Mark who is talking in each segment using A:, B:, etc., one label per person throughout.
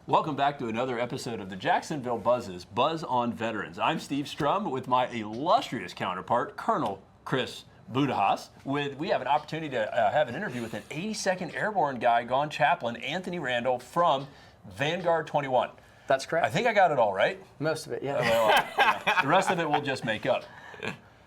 A: Welcome back to another episode of the Jacksonville Buzz's Buzz on Veterans. I'm Steve Strum with my illustrious counterpart, Colonel Chris Budahas. We have an opportunity to have an interview with an 82nd Airborne guy gone chaplain, Anthony Randall from Vanguard 21.
B: That's correct.
A: I think I got it all right.
B: Most of it, yeah.
A: Well, the rest of it we'll just make up.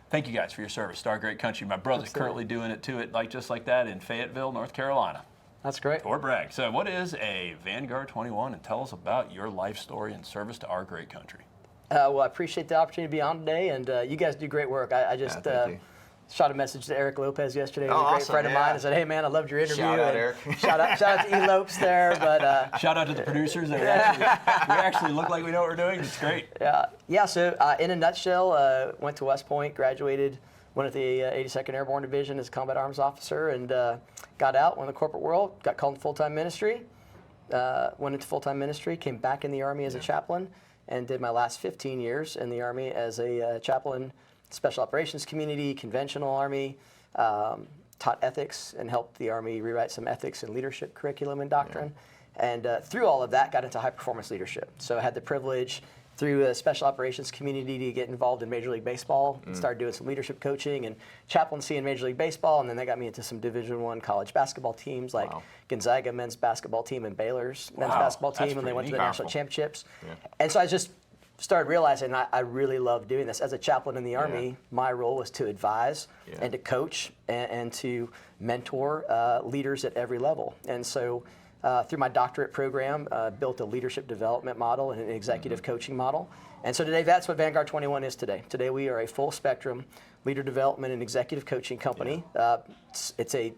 A: Thank you guys for your service to our great country. My brother's currently doing it just like that in Fayetteville, North Carolina.
B: That's great.
A: Or brag. So what is a Vanguard 21, and tell us about your life story and service to our great country.
B: Well, I appreciate the opportunity to be on today, and you guys do great work. I just shot a message to Eric Lopez yesterday, a great friend of mine, and said, hey man, I loved your interview.
C: Shout out, Eric.
B: Shout out to Elopes there. But
A: shout out to the producers. We actually look like we know what we're doing. It's great.
B: Yeah. So in a nutshell, went to West Point, graduated, went at the 82nd Airborne Division as a combat arms officer, and got out, went in the corporate world, got called into full-time ministry, went into full-time ministry, came back in the Army as a chaplain, and did my last 15 years in the Army as a chaplain, Special Operations Community, Conventional Army, taught ethics and helped the Army rewrite some ethics and leadership curriculum and doctrine. And through all of that, got into high-performance leadership. So I had the privilege through a Special Operations Community to get involved in Major League Baseball, and started doing some leadership coaching and chaplaincy in Major League Baseball, and then that got me into some Division I college basketball teams like Gonzaga men's basketball team and Baylor's men's basketball team, and they went to the national championships. And so I just started realizing I really love doing this. As a chaplain in the Army, my role was to advise and to coach and to mentor leaders at every level. And so through my doctorate program, built a leadership development model and an executive coaching model. And so today, that's what Vanguard 21 is today. Today we are a full spectrum leader development and executive coaching company. It's a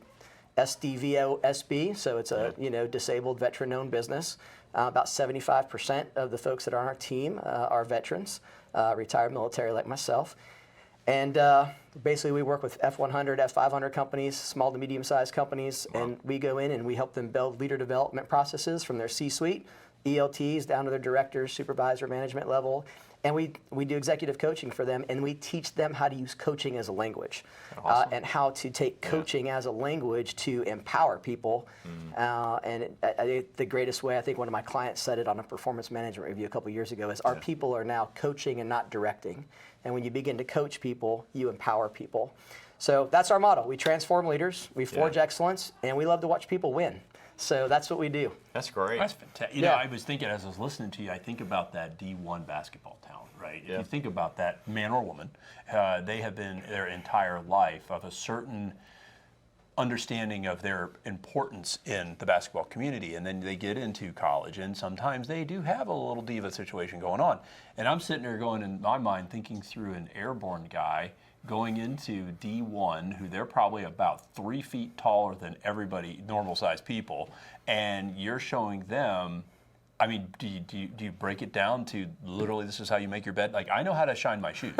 B: SDVOSB, so it's a disabled veteran-owned business. About 75% of the folks that are on our team are veterans, retired military like myself. And basically we work with F100, F500 companies, small to medium-sized companies, and we go in and we help them build leader development processes from their C-suite, ELTs, down to their directors, supervisor, management level. And we do executive coaching for them, and we teach them how to use coaching as a language, and how to take coaching as a language to empower people. And the greatest way, I think one of my clients said it on a performance management review a couple years ago, is our people are now coaching and not directing. And when you begin to coach people, you empower people. So that's our model. We transform leaders, we forge excellence, and we love to watch people win. So that's what we do.
C: That's great.
A: That's fantastic. You know, I was thinking as I was listening to you, I think about that D1 basketball talent, right? If you think about that man or woman, they have been their entire life of a certain understanding of their importance in the basketball community, and then they get into college, and sometimes they do have a little diva situation going on. And I'm sitting there going in my mind thinking through an airborne guy going into D1, who they're probably about 3 feet taller than everybody, normal-sized people, and you're showing them. I mean, do you break it down to literally this is how you make your bed? Like, I know how to shine my shoes.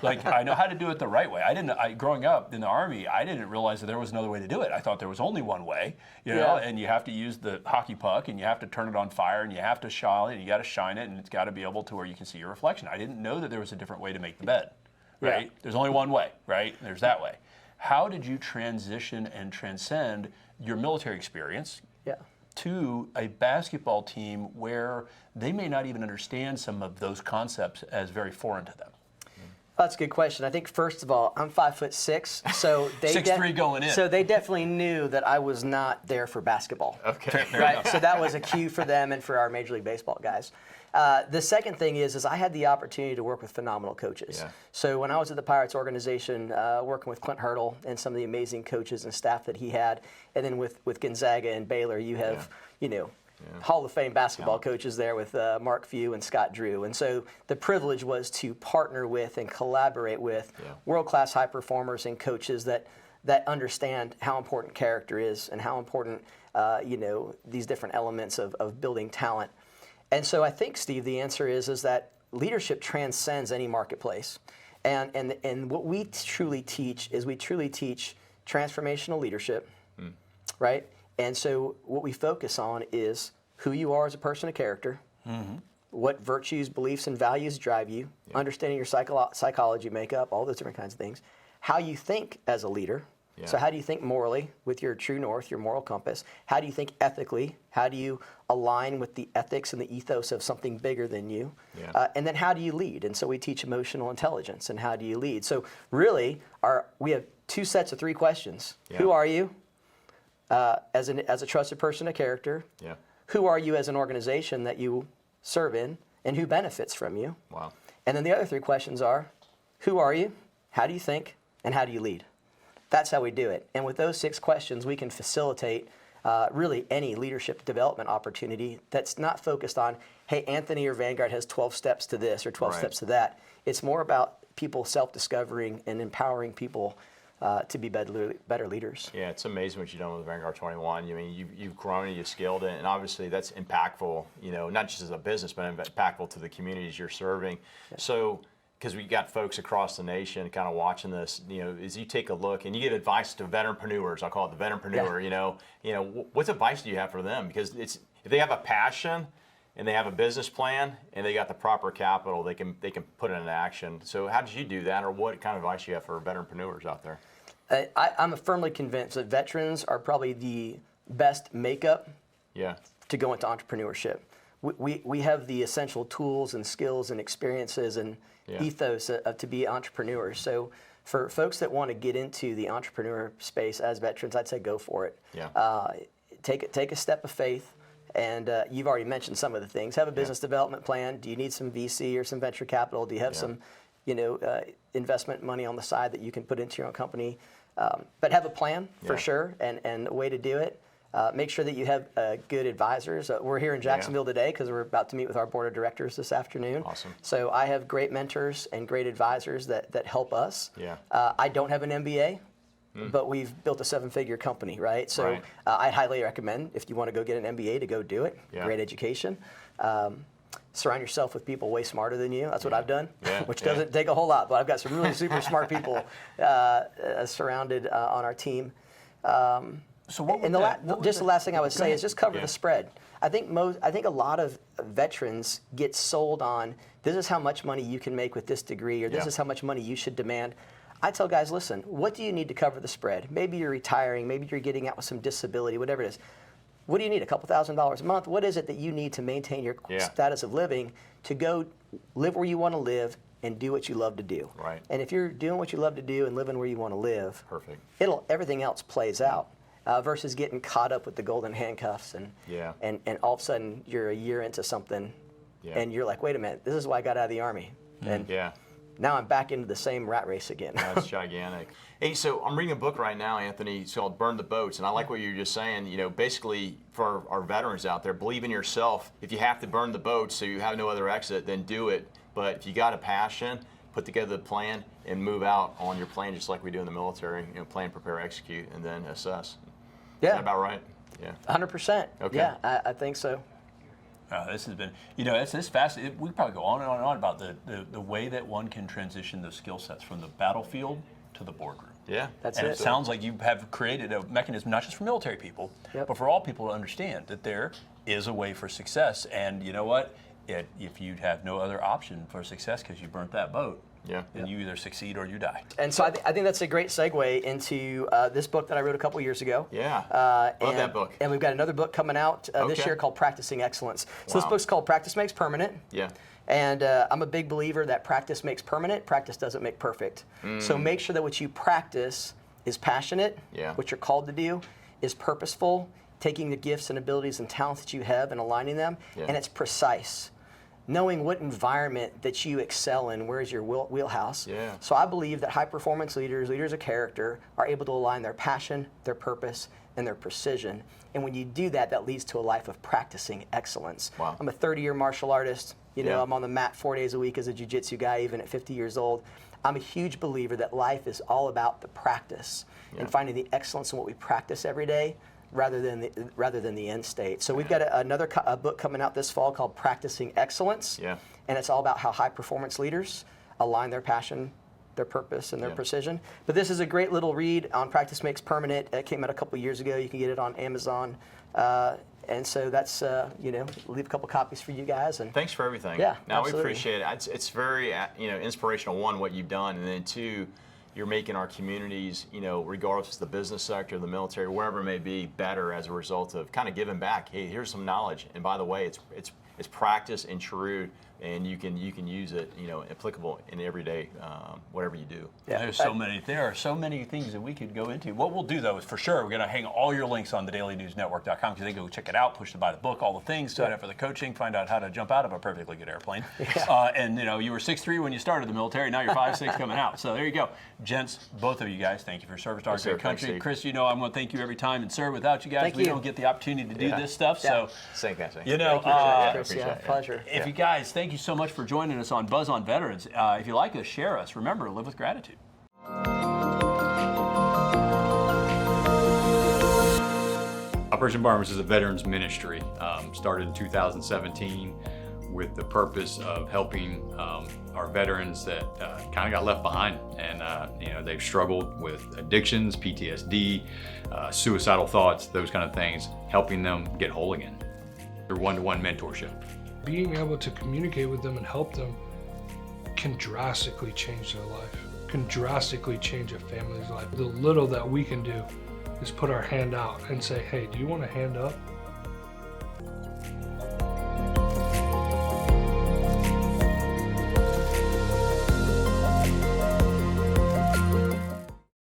A: Like, I know how to do it the right way. Growing up in the Army, I didn't realize that there was another way to do it. I thought there was only one way, and you have to use the hockey puck, and you have to turn it on fire, and you have to shine it, and you got to shine it, and it's got to be able to where you can see your reflection. I didn't know that there was a different way to make the bed, right? There's only one way, right? There's that way. How did you transition and transcend your military experience to a basketball team where they may not even understand some of those concepts as very foreign to them?
B: That's a good question. I think first of all, I'm 5'6", so they
A: 6'3" going in.
B: So they definitely knew that I was not there for basketball.
C: Okay.
B: Right. So that was a cue for them and for our Major League Baseball guys. The second thing is I had the opportunity to work with phenomenal coaches. So when I was at the Pirates organization, working with Clint Hurdle and some of the amazing coaches and staff that he had, and then with Gonzaga and Baylor, you have Hall of Fame basketball coaches there with Mark Few and Scott Drew. And so the privilege was to partner with and collaborate with world-class high performers and coaches that understand how important character is and how important these different elements of building talent. And so I think, Steve, the answer is that leadership transcends any marketplace. And what we truly teach is we truly teach transformational leadership, right? And so what we focus on is who you are as a person of character, what virtues, beliefs, and values drive you, understanding your psychology makeup, all those different kinds of things, how you think as a leader, Yeah. So how do you think morally with your true north, your moral compass? How do you think ethically? How do you align with the ethics and the ethos of something bigger than you?
C: Yeah.
B: And then how do you lead? And so we teach emotional intelligence and how do you lead. So really, we have 2 sets of 3 questions.
C: Yeah.
B: Who are you as a trusted person, a character?
C: Yeah.
B: Who are you as an organization that you serve in? And who benefits from you?
C: Wow.
B: And then the other 3 questions are, who are you? How do you think? And how do you lead? That's how we do it. And with those 6 questions, we can facilitate really any leadership development opportunity that's not focused on, hey, Anthony or Vanguard has 12 steps to this or 12
C: Right.
B: steps to that. It's more about people self-discovering and empowering people to be better leaders.
C: Yeah, it's amazing what you've done with Vanguard 21. I mean, you've grown and you've scaled it, and obviously that's impactful, not just as a business, but impactful to the communities you're serving. Yeah. So, because we got folks across the nation kind of watching this, as you take a look and you give advice to veteranpreneurs, I'll call it the veteranpreneur,
B: yeah.
C: What advice do you have for them? Because if they have a passion and they have a business plan and they got the proper capital, they can put it into action. So how did you do that, or what kind of advice do you have for veteranpreneurs out there?
B: I'm firmly convinced that veterans are probably the best makeup to go into entrepreneurship. We have the essential tools and skills and experiences and ethos to be entrepreneurs. So for folks that want to get into the entrepreneur space as veterans, I'd say go for it.
C: Yeah.
B: Take a step of faith. And you've already mentioned some of the things. Have a business development plan. Do you need some VC or some venture capital? Do you have some investment money on the side that you can put into your own company? But have a plan for sure and a way to do it. Make sure that you have good advisors. We're here in Jacksonville today because we're about to meet with our board of directors this afternoon.
C: Awesome.
B: So I have great mentors and great advisors that help us.
C: Yeah.
B: I don't have an MBA, but we've built a 7-figure company, right? So I highly recommend, if you want to go get an MBA, to go do it.
C: Yeah.
B: Great education. Surround yourself with people way smarter than you. That's what I've done, which doesn't take a whole lot, but I've got some really super smart people surrounded on our team.
A: So what
B: and the last thing I would say is just cover the spread. I think a lot of veterans get sold on, this is how much money you can make with this degree, or this is how much money you should demand. I tell guys, listen, what do you need to cover the spread? Maybe you're retiring, maybe you're getting out with some disability, whatever it is. What do you need, a couple $1,000s a month? What is it that you need to maintain your status of living to go live where you want to live and do what you love to do?
C: Right.
B: And if you're doing what you love to do and living where you want to live,
C: perfect.
B: Everything else plays out. Versus getting caught up with the golden handcuffs and all of a sudden you're a year into something and you're like, wait a minute, this is why I got out of the Army. And now I'm back into the same rat race again.
C: That's gigantic. Hey, so I'm reading a book right now, Anthony. It's called Burn the Boats, and I like what you're just saying. Basically for our veterans out there, believe in yourself. If you have to burn the boats so you have no other exit, then do it. But if you got a passion, put together the plan and move out on your plan, just like we do in the military. Plan, prepare, execute, and then assess.
B: Yeah.
C: Is that about right? Yeah.
B: 100%.
C: Okay.
B: Yeah, I think so.
A: This has been, it's fascinating. We probably go on and on about the way that one can transition those skill sets from the battlefield to the boardroom.
C: Yeah.
B: That's
A: and
B: it.
A: It sounds like you have created a mechanism, not just for military people, but for all people to understand that there is a way for success. And you know what? If you have no other option for success because you burnt that boat, then you either succeed or you die.
B: And so I think that's a great segue into this book that I wrote a couple years ago.
C: Yeah, love that book.
B: And we've got another book coming out this year called Practicing Excellence. So this book's called Practice Makes Permanent.
C: Yeah.
B: And I'm a big believer that practice makes permanent, practice doesn't make perfect. So make sure that what you practice is passionate, what you're called to do, is purposeful, taking the gifts and abilities and talents that you have and aligning them, and it's precise. Knowing what environment that you excel in, where's your wheelhouse.
C: Yeah.
B: So I believe that high-performance leaders of character, are able to align their passion, their purpose, and their precision. And when you do that, that leads to a life of practicing excellence.
C: Wow.
B: I'm a 30-year martial artist. I'm on the mat 4 days a week as a jiu-jitsu guy, even at 50 years old. I'm a huge believer that life is all about the practice and finding the excellence in what we practice every day, rather than the end state. So we've got another book coming out this fall called Practicing Excellence, and it's all about how high-performance leaders align their passion, their purpose, and their precision. But this is a great little read on Practice Makes Permanent. It came out a couple years ago. You can get it on Amazon. And so that's, leave a couple copies for you guys. And
C: thanks for everything.
B: Yeah,
C: Now
B: absolutely.
C: we appreciate it. It's very, inspirational, one, what you've done, and then two, you're making our communities, regardless of the business sector, the military, wherever it may be, better as a result of kind of giving back. Hey, here's some knowledge, and by the way, it's practice and true, and you can use it, applicable in everyday whatever you do.
A: Yeah, there are so many things that we could go into. What we'll do though is for sure we're going to hang all your links on thedailynewsnetwork.com, because they go check it out, push to buy the book, all the things, sign up for the coaching, find out how to jump out of a perfectly good airplane. And you were 6'3" when you started the military. Now you're 5'6" coming out. So there you go, gents. Both of you guys, thank you for service to our great country.
C: Thanks,
A: Chris, I'm going to thank you every time, and sir, without you guys, we don't get the opportunity to do this stuff. So
C: thank you.
B: Chris, pleasure.
A: If you guys, thank you so much for joining us on Buzz on Veterans. If you like us, share us. Remember, live with gratitude.
D: Operation Barnabas is a veterans ministry, started in 2017 with the purpose of helping our veterans that kind of got left behind, and they've struggled with addictions, PTSD, suicidal thoughts, those kind of things, helping them get whole again through one-to-one mentorship.
E: Being able to communicate with them and help them can drastically change their life, can drastically change a family's life. The little that we can do is put our hand out and say, hey, do you want a hand up?